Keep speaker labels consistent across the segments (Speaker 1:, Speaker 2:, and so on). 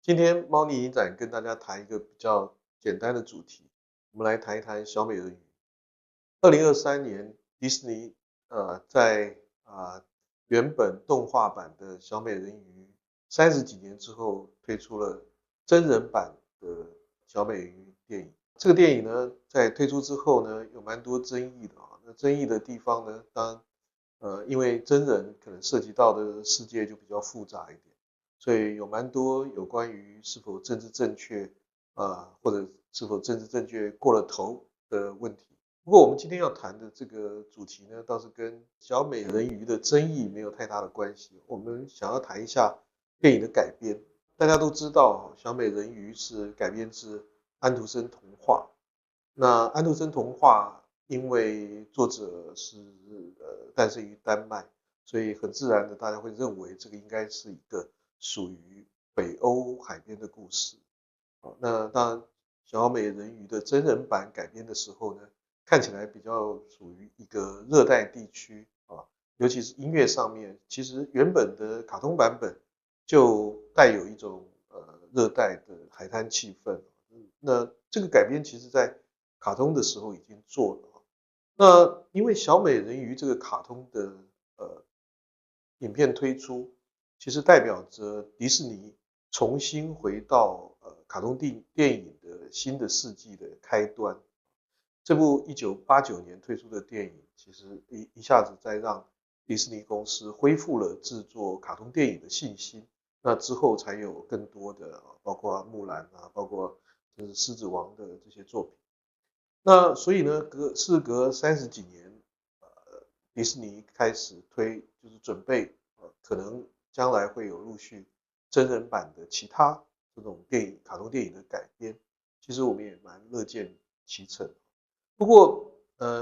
Speaker 1: 今天猫腻影展跟大家谈一个比较简单的主题，我们来谈一谈小美人鱼。2023年，迪士尼在原本动画版的小美人鱼30几年之后，推出了真人版的小美人鱼电影。这个电影呢，在推出之后呢，有蛮多争议的啊。那争议的地方呢，当然因为真人可能涉及到的世界就比较复杂一点。所以有蛮多有关于是否政治正确，或者是否政治正确过了头的问题。不过我们今天要谈的这个主题呢，倒是跟小美人鱼的争议没有太大的关系。我们想要谈一下电影的改编。大家都知道，小美人鱼是改编自安徒生童话。那安徒生童话因为作者是诞生于丹麦，所以很自然的大家会认为这个应该是一个属于北欧海边的故事。那当然，小美人鱼的真人版改编的时候呢，看起来比较属于一个热带地区啊，尤其是音乐上面，其实原本的卡通版本就带有一种热带的海滩气氛。那这个改编其实在卡通的时候已经做了。那因为小美人鱼这个卡通的呃影片推出，其实代表着迪士尼重新回到卡通电影的新的世纪的开端。这部1989年推出的电影，其实一下子再让迪士尼公司恢复了制作卡通电影的信心。那之后才有更多的，包括木兰啊，包括就是狮子王的这些作品。那所以呢，事隔30几年，迪士尼开始推，就是准备，可能将来会有陆续真人版的其他这种卡通电影的改编。其实我们也蛮乐见其成。不过，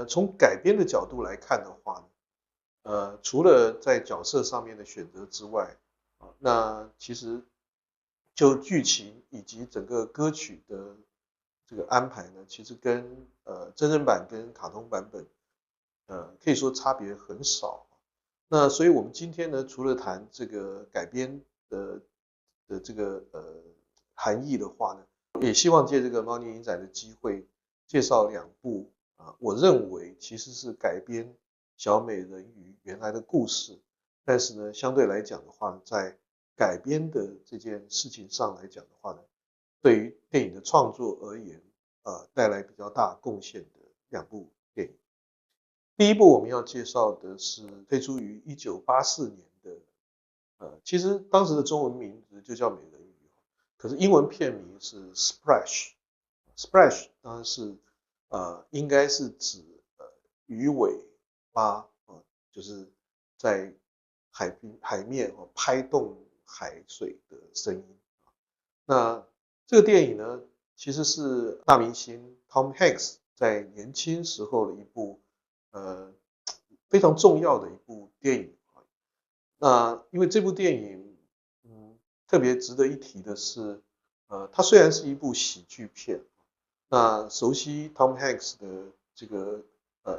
Speaker 1: 从改编的角度来看的话呢，除了在角色上面的选择之外，那其实就剧情以及整个歌曲的这个安排呢，其实跟真人版跟卡通版本，可以说差别很少。那所以我们今天呢，除了谈这个改编的这个含义的话呢，也希望借这个猫腻影展的机会，介绍2部我认为其实是改编小美人鱼原来的故事，但是呢，相对来讲的话，在改编的这件事情上来讲的话呢，对于电影的创作而言，带来比较大贡献的2部电影。第一部我们要介绍的是推出于1984年的，其实当时的中文名字就叫美人鱼，可是英文片名是 Splash。Splash 当然是应该是指鱼尾巴就是在海面拍动海水的声音。那这个电影呢，其实是大明星 Tom Hanks 在年轻时候的一部呃非常重要的一部电影。那因为这部电影，特别值得一提的是，它虽然是一部喜剧片，那熟悉 Tom Hanks 的这个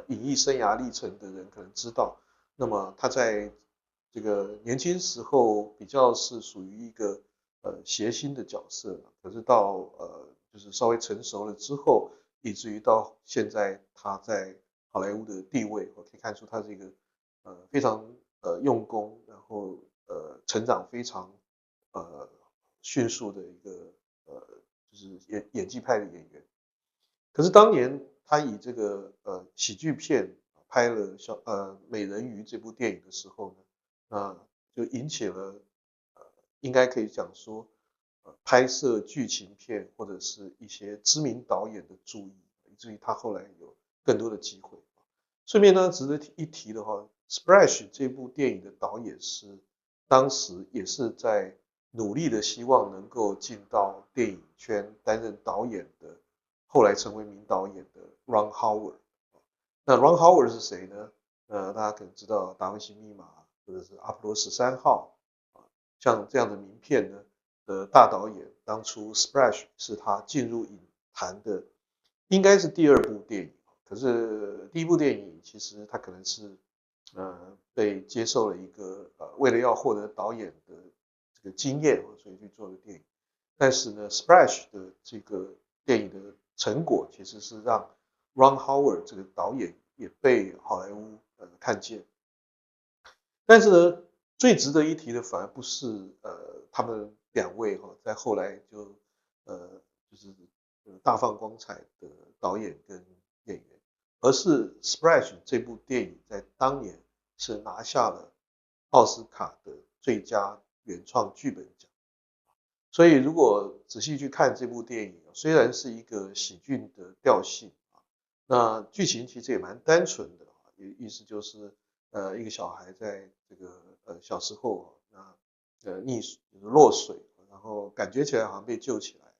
Speaker 1: 影艺生涯历程的人可能知道，那么他在这个年轻时候比较是属于一个谐星的角色，可是到就是稍微成熟了之后，以至于到现在他在好莱坞的地位，我可以看出他是一个非常用功，然后成长非常呃迅速的一个就是演技派的演员。可是当年他以这个喜剧片拍了美人鱼这部电影的时候呢，就引起了应该可以讲说拍摄剧情片或者是一些知名导演的注意，以至于他后来有更多的机会。顺便呢，值得一提的话，Splash 这部电影的导演是当时也是在努力的希望能够进到电影圈担任导演的，后来成为名导演的 Ron Howard。那 Ron Howard 是谁呢？大家可能知道《达文西密码》或者是《阿波罗13号》像这样的名片呢的大导演，当初 Splash 是他进入影坛的，应该是第2部电影。可是第1部电影其实他可能是被接受了一个为了要获得导演的这个经验，所以去做的电影。但是呢 Splash 的这个电影的成果其实是让 Ron Howard 这个导演也被好莱坞看见。但是呢，最值得一提的反而不是他们两位在后来呃就是大放光彩的导演跟演员，而是 Splash 这部电影在当年是拿下了奥斯卡的最佳原创剧本奖。所以如果仔细去看这部电影，虽然是一个喜剧的调性那剧情其实也蛮单纯的意思就是一个小孩在这个小时候溺水落水，然后感觉起来好像被救起来，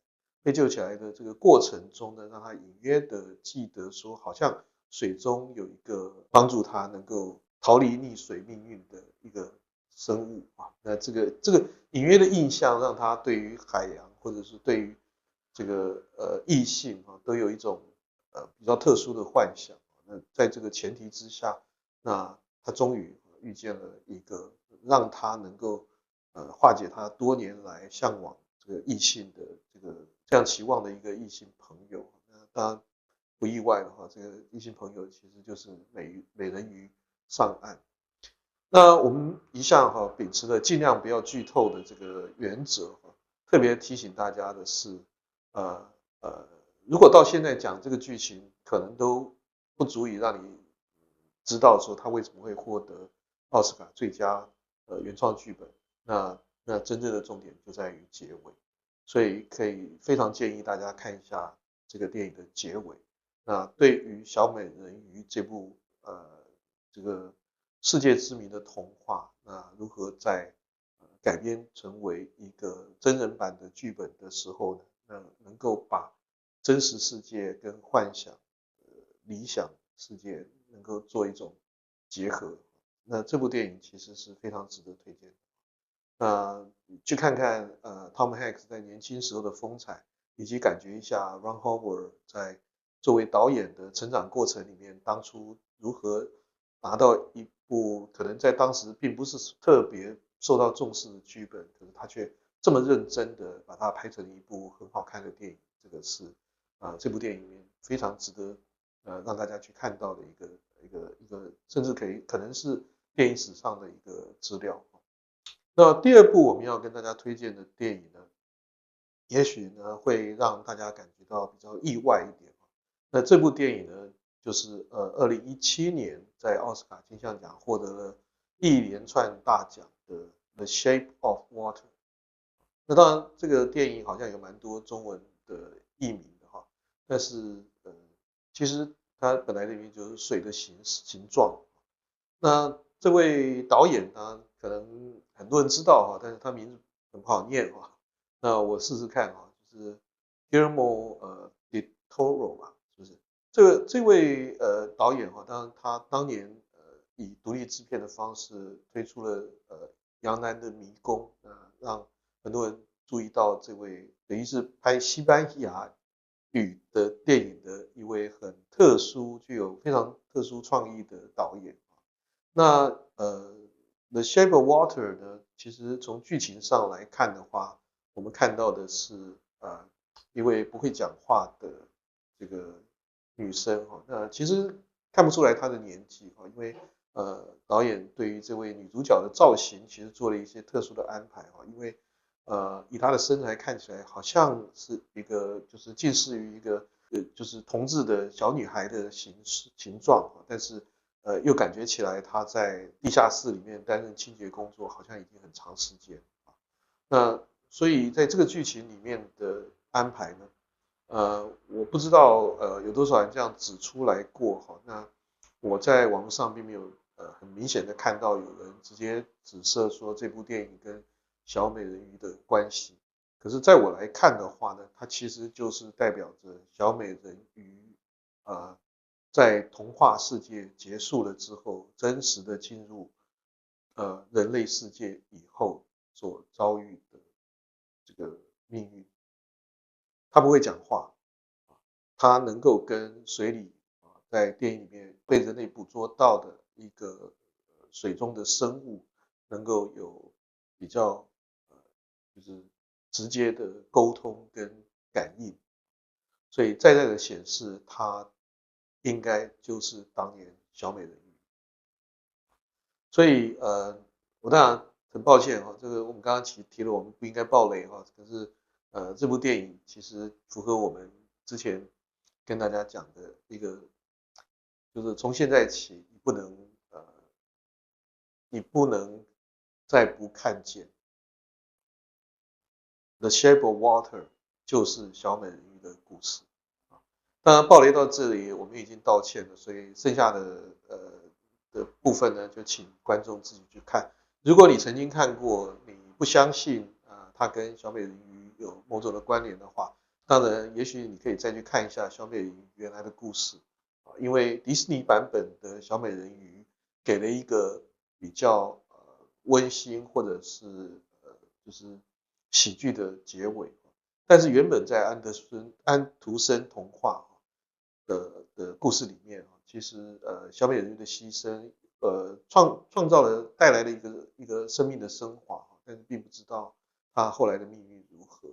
Speaker 1: 被救起来的这个过程中呢，让他隐约的记得说，好像水中有一个帮助他能够逃离溺水命运的一个生物那这个隐约的印象，让他对于海洋或者是对于这个异性都有一种比较特殊的幻想。那在这个前提之下，那他终于遇见了一个让他能够化解他多年来向往这个异性的这样期望的一个异性朋友。那当然不意外的话，这个异性朋友其实就是美人鱼上岸。那我们一向秉持了尽量不要剧透的这个原则特别提醒大家的是，呃如果到现在讲这个剧情，可能都不足以让你知道说他为什么会获得奥斯卡最佳原创剧本。那真正的重点就在于结尾，所以可以非常建议大家看一下这个电影的结尾。那对于小美人鱼这部这个世界知名的童话，那如何在改编成为一个真人版的剧本的时候呢，那能够把真实世界跟幻想、理想世界能够做一种结合。那这部电影其实是非常值得推荐的。去看看Tom Hanks 在年轻时候的风采，以及感觉一下 Ron Howard 在作为导演的成长过程里面，当初如何拿到一部可能在当时并不是特别受到重视的剧本，可是他却这么认真的把它拍成一部很好看的电影。这个是这部电影里面非常值得让大家去看到的一个，甚至可能是电影史上的一个资料。那第二部我们要跟大家推荐的电影呢，也许呢会让大家感觉到比较意外一点。那这部电影呢，就是2017年在奥斯卡金像奖获得了一连串大奖的《The Shape of Water》。那当然，这个电影好像有蛮多中文的译名的但是其实它本来的名就是水的形状。那这位导演呢，可能很多人知道但是他名字很不好念那我试试看就是 Guillermo del Toro 吧，是不是？这位导演当然他当年以独立制片的方式推出了杨澜的迷宫让很多人注意到这位等于是拍西班牙语的电影的一位很特殊、具有非常特殊创意的导演。那《The Shape of Water》呢，其实从剧情上来看的话，我们看到的是一位不会讲话的这个女生那其实看不出来她的年纪因为导演对于这位女主角的造型其实做了一些特殊的安排因为以她的身材看起来好像是一个就是近似于一个就是同志的小女孩的形状但是又感觉起来她在地下室里面担任清洁工作好像已经很长时间那所以在这个剧情里面的安排呢我不知道有多少人这样指出来过那我在网络上并没有很明显的看到有人直接指涉说这部电影跟小美人鱼的关系。可是在我来看的话呢，它其实就是代表着小美人鱼在童话世界结束了之后，真实的进入人类世界以后所遭遇的这个命运。他不会讲话，他能够跟水里在电影里面被人类捕捉到的一个水中的生物，能够有比较就是直接的沟通跟感应，所以在这个显示它应该就是当年小美人鱼。所以我当然很抱歉这个我们刚刚提了我们不应该爆雷可是这部电影其实符合我们之前跟大家讲的一个，就是从现在起你不能再不看见 The Shape of Water 就是小美人鱼的故事。当然，爆雷到这里，我们已经道歉了，所以剩下的部分呢，就请观众自己去看。如果你曾经看过，你不相信它跟小美人鱼有某种的关联的话，当然，也许你可以再去看一下小美人鱼原来的故事因为迪士尼版本的小美人鱼给了一个比较温馨或者是就是喜剧的结尾，但是原本在安徒生童话的故事里面其实小美人鱼的牺牲创造了带来了一个生命的升华，但是并不知道她后来的命运如何。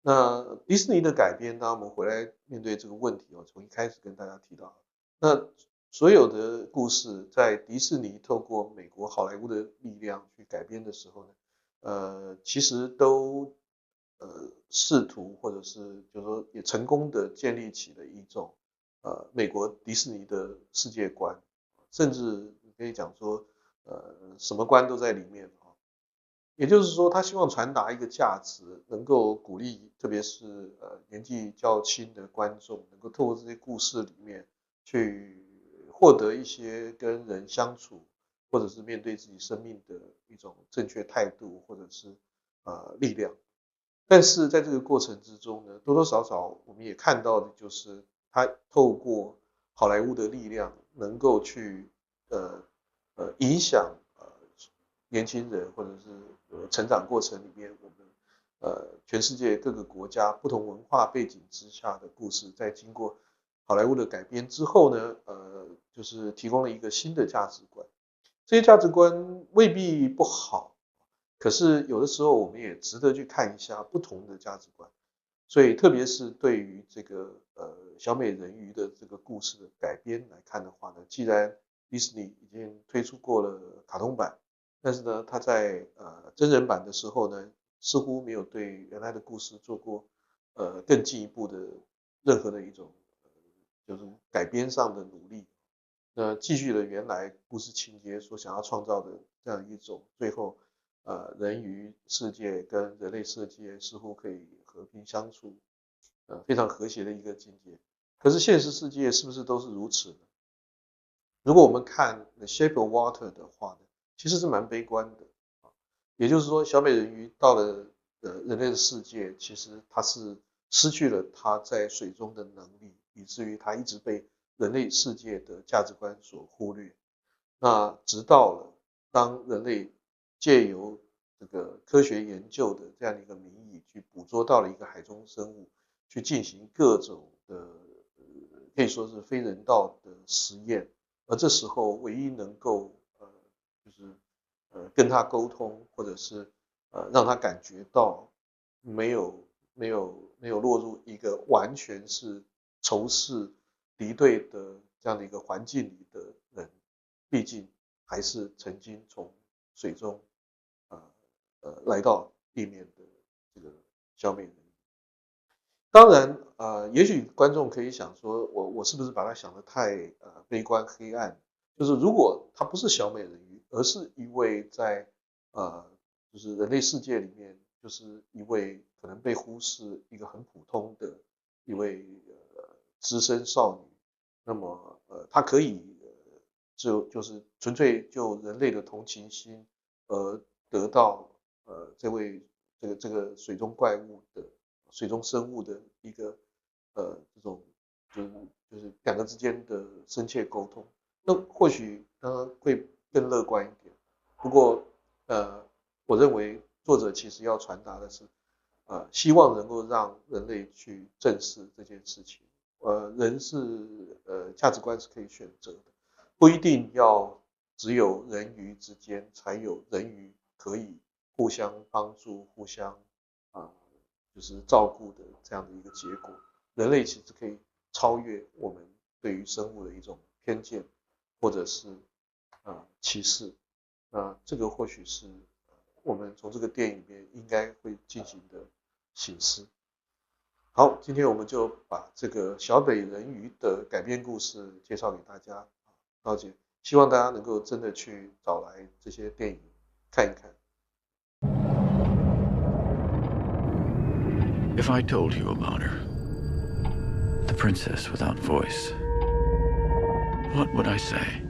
Speaker 1: 那迪士尼的改编，当我们回来面对这个问题从一开始跟大家提到，那所有的故事在迪士尼透过美国好莱坞的力量去改编的时候呢，其实都试图或者是就是说也成功的建立起了一种美国迪士尼的世界观，甚至你可以讲说什么观都在里面也就是说，他希望传达一个价值，能够鼓励，特别是年纪较轻的观众，能够透过这些故事里面去获得一些跟人相处，或者是面对自己生命的一种正确态度，或者是力量。但是在这个过程之中呢，多多少少我们也看到的就是，他透过好莱坞的力量，能够去影响年轻人或者是成长过程里面我们全世界各个国家不同文化背景之下的故事，在经过好莱坞的改编之后呢，就是提供了一个新的价值观。这些价值观未必不好，可是有的时候我们也值得去看一下不同的价值观。所以特别是对于这个小美人鱼的这个故事的改编来看的话呢，既然迪士尼已经推出过了卡通版，但是呢，它在真人版的时候呢，似乎没有对原来的故事做过更进一步的任何的一种就是改编上的努力。继续了原来故事情节所想要创造的这样一种最后人鱼世界跟人类世界似乎可以和平相处，非常和谐的一个境界。可是现实世界是不是都是如此呢？如果我们看《The Shape of Water》的话呢，其实是蛮悲观的也就是说，小美人鱼到了人类的世界，其实它是失去了它在水中的能力，以至于它一直被人类世界的价值观所忽略。那直到了当人类借由这个科学研究的这样的一个名义，去捕捉到了一个海中生物，去进行各种的可以说是非人道的实验，而这时候唯一能够就是跟他沟通，或者是让他感觉到没有落入一个完全是仇视敌对的这样的一个环境里的人，毕竟还是曾经从水中来到地面的这个小美人鱼。当然也许观众可以想说，我是不是把它想得太悲观黑暗？就是如果它不是小美人鱼，而是一位在就是人类世界里面，就是一位可能被忽视一个很普通的一位资深少女，那么她可以就是纯粹就人类的同情心而得到这个水中怪物的水中生物的一个这种就是两个之间的深切沟通，那或许会更乐观一点。不过我认为作者其实要传达的是希望能够让人类去正视这件事情。人是价值观是可以选择的，不一定要只有人鱼之间才有人鱼可以互相帮助、互相就是照顾的这样的一个结果。人类其实可以超越我们对于生物的一种偏见，或者是歧视。这个或许是我们从这个电影里面应该会进行的省思。好，今天我们就把这个小美人鱼的改编故事介绍给大家了解，希望大家能够真的去找来这些电影看一看。
Speaker 2: If I told you about her, the princess without voice, what would I say?